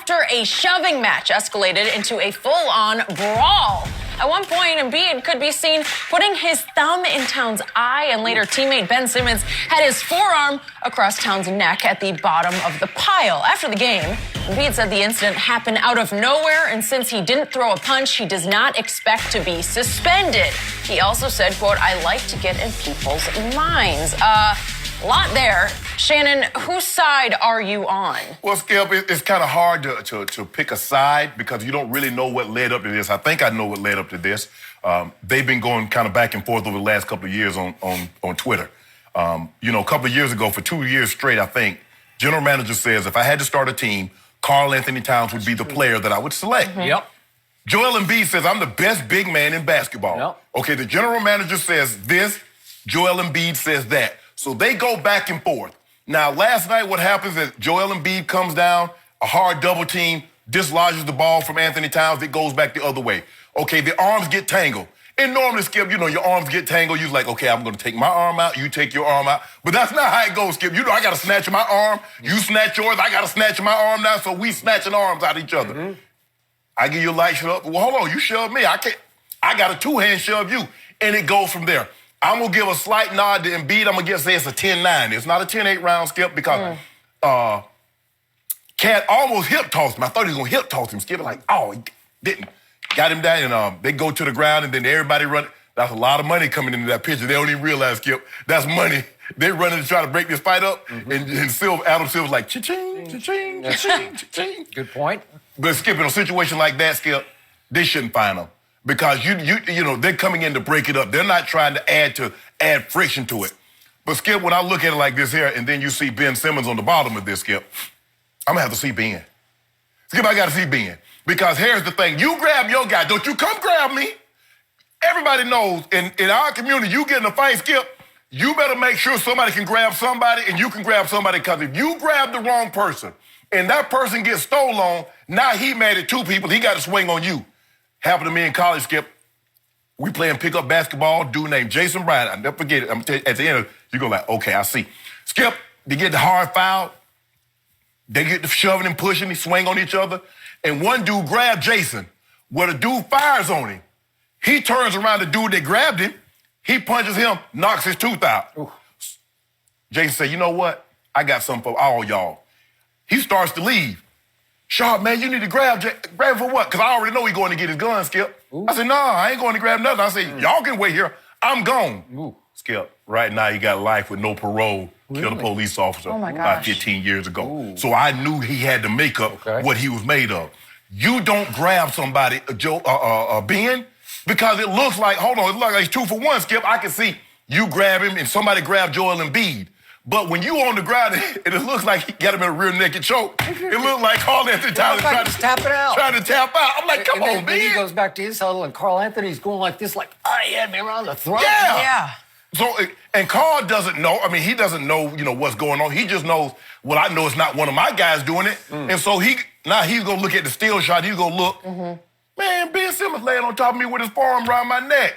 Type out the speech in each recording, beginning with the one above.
after a shoving match escalated into a full-on brawl. At one point, Embiid could be seen putting his thumb in Towns' eye, and later teammate Ben Simmons had his forearm across Towns' neck at the bottom of the pile. After the game, Embiid said the incident happened out of nowhere, and since he didn't throw a punch, he does not expect to be suspended. He also said, quote, "I like to get in people's minds." A lot there. Shannon, whose side are you on? Well, Skip, it's kind of hard to pick a side because you don't really know what led up to this. I think I know what led up to this. They've been going kind of back and forth over the last couple of years on Twitter. You know, a couple of years ago, for 2 years straight, I think, general manager says if I had to start a team, Karl-Anthony Towns would be the player that I would select. Mm-hmm. Yep. Joel Embiid says, I'm the best big man in basketball. Yep. Okay, the general manager says this, Joel Embiid says that. So they go back and forth. Now, last night what happens is Joel Embiid comes down, a hard double team, dislodges the ball from Anthony Towns, it goes back the other way. Okay, the arms get tangled. And normally, Skip, you know, your arms get tangled. You're like, okay, I'm going to take my arm out, you take your arm out. But that's not how it goes, Skip. You know, I got to snatch my arm, you snatch yours, I got to snatch my arm now, so we snatching arms out of each other. Mm-hmm. I give you a light shove. Well, hold on, you shove me. I can't. I got a two-hand shove you. And it goes from there. I'm going to give a slight nod to Embiid. I'm going to say it's a 10-9. It's not a 10-8 round, Skip, because Cat almost hip tossed him. I thought he was going to hip toss him, Skip. Like, oh, he didn't. Got him down, and they go to the ground, and then everybody run. That's a lot of money coming into that picture. They don't even realize, Skip, that's money. They're running to try to break this fight up, and Adam Silver's like, cha-ching, cha-ching, cha-ching, cha-ching. Good point. But, Skip, in a situation like that, Skip, they shouldn't fine him. Because you know they're coming in to break it up. They're not trying to add friction to it. But Skip, when I look at it like this here, and then you see Ben Simmons on the bottom of this, Skip, I'm gonna have to see Ben. Skip, I gotta see Ben. Because here's the thing: you grab your guy, don't you come grab me. Everybody knows in our community, you get in a fight, Skip, you better make sure somebody can grab somebody and you can grab somebody. Because if you grab the wrong person and that person gets stole on, now he mad at two people. He got to swing on you. Happened to me in college, Skip. We playing pickup basketball, dude named Jason Bryant. I'll never forget it. I'm tell you, at the end, you go like, okay, I see. Skip, they get the hard foul. They get the shoving and pushing. They swing on each other. And one dude grabbed Jason. Well, the dude fires on him. He turns around the dude that grabbed him. He punches him, knocks his tooth out. Ooh. Jason said, you know what? I got something for all y'all. He starts to leave. Sharp, man, you need to grab for what? Because I already know he's going to get his gun, Skip. Ooh. I said, no, I ain't going to grab nothing. I said, y'all can wait here. I'm gone. Ooh. Skip, right now he got life with no parole. Really? Killed a police officer about 15 years ago. Ooh. So I knew he had to make up what he was made of. You don't grab somebody, Ben, because it looks like, hold on, it looks like it's 2 for 1, Skip. I can see you grab him and somebody grab Joel Embiid. But when you on the ground, it looks like he got him in a rear naked choke. It looked like Karl-Anthony Towns trying to tap out. I'm like, come on, man. Then he goes back to his huddle, and Karl-Anthony's going like this, like, oh, he had me around the throat. Yeah. So, and Karl doesn't know. I mean, he doesn't know, what's going on. He just knows, well, I know it's not one of my guys doing it. And so he's going to look at the steal shot. He's going to look. Man, Ben Simmons laying on top of me with his forearm around my neck.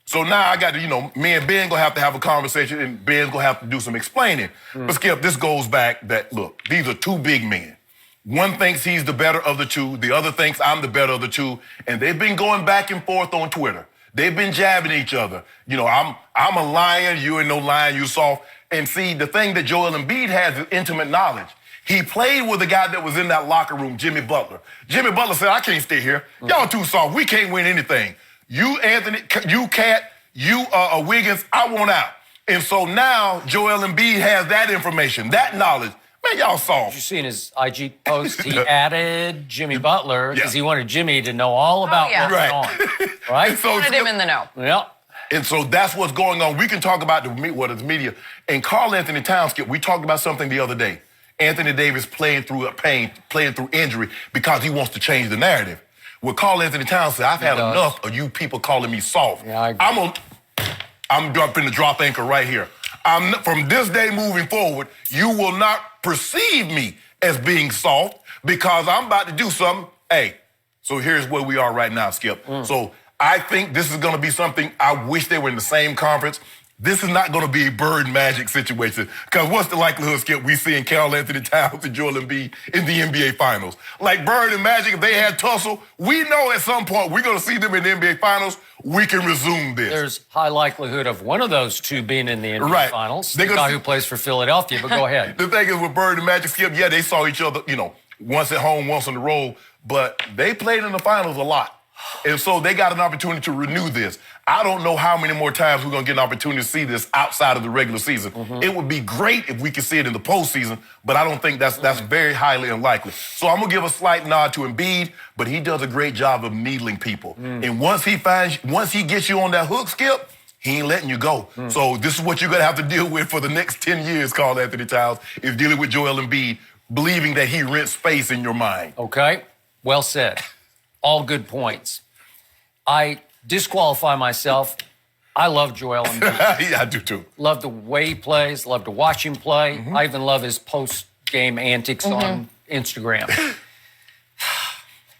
So now I got to, me and Ben gonna have to have a conversation, and Ben's gonna have to do some explaining. But Skip, this goes back that, look, these are two big men. One thinks he's the better of the two, the other thinks I'm the better of the two, and they've been going back and forth on Twitter. They've been jabbing each other. I'm a lion, you ain't no lion, you soft. And see, the thing that Joel Embiid has is intimate knowledge. He played with a guy that was in that locker room, Jimmy Butler. Jimmy Butler said, I can't stay here. Y'all too soft, we can't win anything. You, Anthony, you, Cat, you, Wiggins, I want out. And so now Joel Embiid has that information, that knowledge. Man, y'all soft. Did you see in his IG post, he added Jimmy Butler because he wanted Jimmy to know all about what's going on. Right? So wanted him in the know. Yep. And so that's what's going on. We can talk about the media. And Karl-Anthony Towns, we talked about something the other day. Anthony Davis playing through pain, playing through injury because he wants to change the narrative. Well, Karl-Anthony Towns said, I've had enough of you people calling me soft. Yeah, I agree. I'm finna drop anchor right here. From this day moving forward, you will not perceive me as being soft because I'm about to do something. Hey, so here's where we are right now, Skip. So I think this is gonna be something, I wish they were in the same conference. this is not going to be a Bird Magic situation. Because what's the likelihood, Skip, we seeing Karl-Anthony Towns and Joel Embiid in the NBA Finals? Like Bird and Magic, if they had tussle, we know at some point we're going to see them in the NBA Finals. We can resume this. There's high likelihood of one of those two being in the NBA Finals. The guy who plays for Philadelphia, but go ahead. The thing is with Bird and Magic, Skip, yeah, they saw each other, once at home, once on the road, but they played in the finals a lot. And so they got an opportunity to renew this. I don't know how many more times we're going to get an opportunity to see this outside of the regular season. It would be great if we could see it in the postseason, but I don't think that's very highly unlikely. So I'm going to give a slight nod to Embiid, but he does a great job of needling people. And once he gets you on that hook, Skip, he ain't letting you go. So this is what you're going to have to deal with for the next 10 years, Karl-Anthony Towns, is dealing with Joel Embiid, believing that he rents space in your mind. Okay, well said. All good points. I disqualify myself. I love Joel Embiid. Yeah, I do too. Love the way he plays, love to watch him play. I even love his post-game antics on Instagram.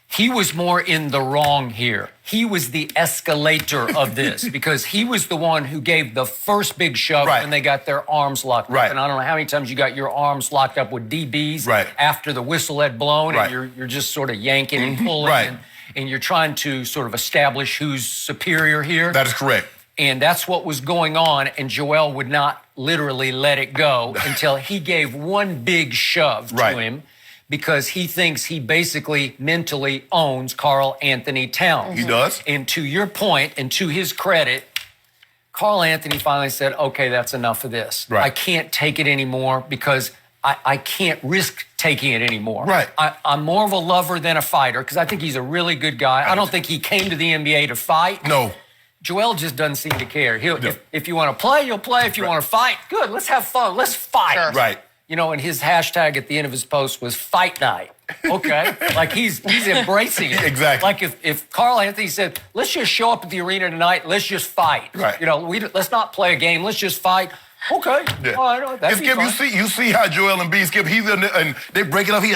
He was more in the wrong here. He was the escalator of this because he was the one who gave the first big shove when they got their arms locked up. And I don't know how many times you got your arms locked up with DBs after the whistle had blown and you're just sort of yanking and pulling and you're trying to sort of establish who's superior here. That is correct. And that's what was going on, and Joel would not literally let it go until he gave one big shove to him. Because he thinks he basically mentally owns Karl-Anthony Towns. He does. And to your point, and to his credit, Karl-Anthony finally said, okay, that's enough of this. I can't take it anymore because I can't risk taking it anymore. I'm more of a lover than a fighter because I think he's a really good guy. I don't think he came to the NBA to fight. No. Joel just doesn't seem to care. If you want to play, you'll play. If you want to fight, good. Let's have fun. Let's fight. And his hashtag at the end of his post was fight night. Okay. Like he's embracing it. Exactly. Like if Karl-Anthony said, let's just show up at the arena tonight, let's just fight. Let's not play a game, let's just fight. Okay. All right, that'd be fun. You see how Joel Embiid, Skip, he's in there and they break it up. He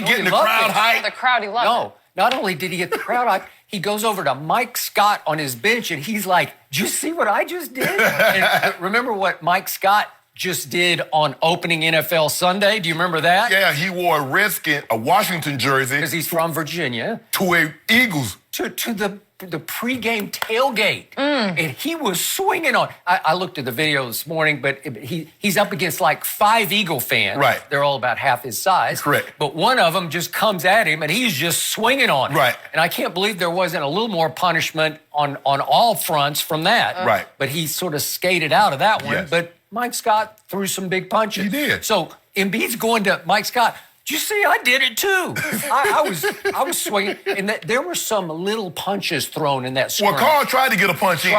getting the crowd hype. The crowd, he loved it. Not only did he get the crowd hype, he goes over to Mike Scott on his bench and he's like, did you see what I just did? And remember what Mike Scott just did on opening NFL Sunday? Do you remember that? Yeah, he wore a Washington jersey. Because he's from Virginia. To a Eagles. To the pregame tailgate. And he was swinging on. I looked at the video this morning, but he's up against like 5 Eagle fans. They're all about half his size. Correct. But one of them just comes at him and he's just swinging on him. And I can't believe there wasn't a little more punishment on all fronts from that. But he sort of skated out of that one. But Mike Scott threw some big punches. He did. So Embiid's going to Mike Scott. Did you see? I did it too. I was swinging, and there were some little punches thrown in that scrum. Well, Karl tried to get a punch in.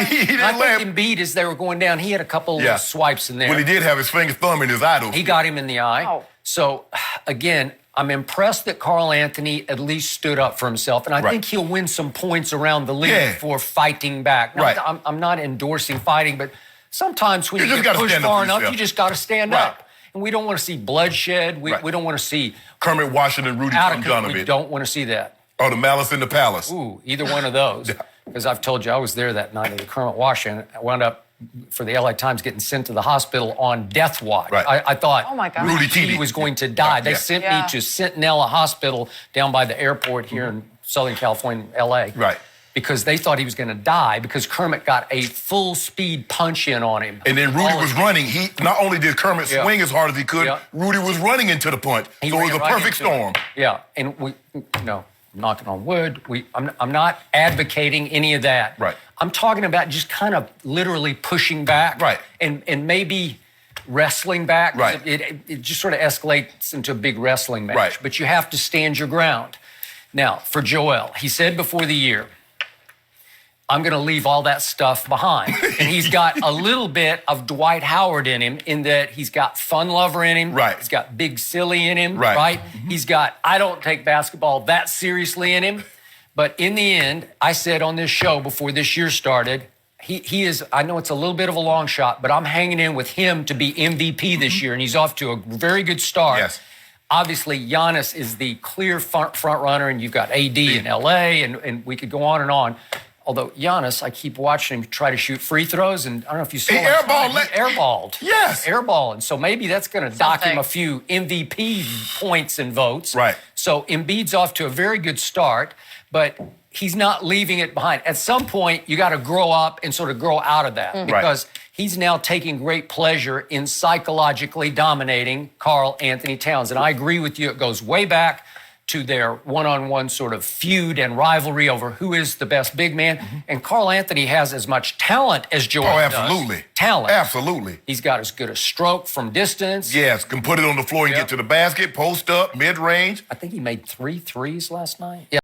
He didn't I think Embiid, as they were going down, he had a couple of swipes in there. Well, he did have his thumb in his eye. He got him in the eye. Oh. So again, I'm impressed that Karl-Anthony at least stood up for himself, and I think he'll win some points around the league for fighting back. I'm not endorsing fighting, but sometimes when you get pushed far enough, you just got to stand up. And we don't want to see bloodshed. We don't want to see Kermit Washington, Rudy Donovan. We don't want to see that. Or the Malice in the Palace. Ooh, either one of those. Because I've told you, I was there that night at the Kermit Washington. I wound up, for the LA Times, getting sent to the hospital on death watch. I thought oh my God. Rudy he was going to die. They sent me to Centinela Hospital down by the airport here in Southern California, LA. Because they thought he was going to die because Kermit got a full-speed punch in on him. And then Rudy was running. He not only did Kermit swing as hard as he could, Rudy was running into the punch. So it was a perfect storm. And we, knocking on wood, I'm not advocating any of that. I'm talking about just kind of literally pushing back. And maybe wrestling back. It just sort of escalates into a big wrestling match. But you have to stand your ground. Now, for Joel, he said before the year, I'm going to leave all that stuff behind. And he's got a little bit of Dwight Howard in him in that he's got fun lover in him. He's got big silly in him, He's got I don't take basketball that seriously in him. But in the end, I said on this show before this year started, he is, I know it's a little bit of a long shot, but I'm hanging in with him to be MVP this year. And he's off to a very good start. Obviously, Giannis is the clear front runner, and you've got AD in LA, and we could go on and on. Although Giannis, I keep watching him try to shoot free throws, and I don't know if you saw he airballed. Yes. Airball. And so maybe that's going to dock him a few MVP points and votes. Right. So Embiid's off to a very good start, but he's not leaving it behind. At some point, you got to grow up and sort of grow out of that because he's now taking great pleasure in psychologically dominating Karl-Anthony Towns. And I agree with you. It goes way back to their one-on-one sort of feud and rivalry over who is the best big man. And Karl-Anthony has as much talent as Jordan does. Talent. Absolutely. He's got as good a stroke from distance. Yes, can put it on the floor and get to the basket, post up, mid-range. I think he made 3 threes last night. Yeah.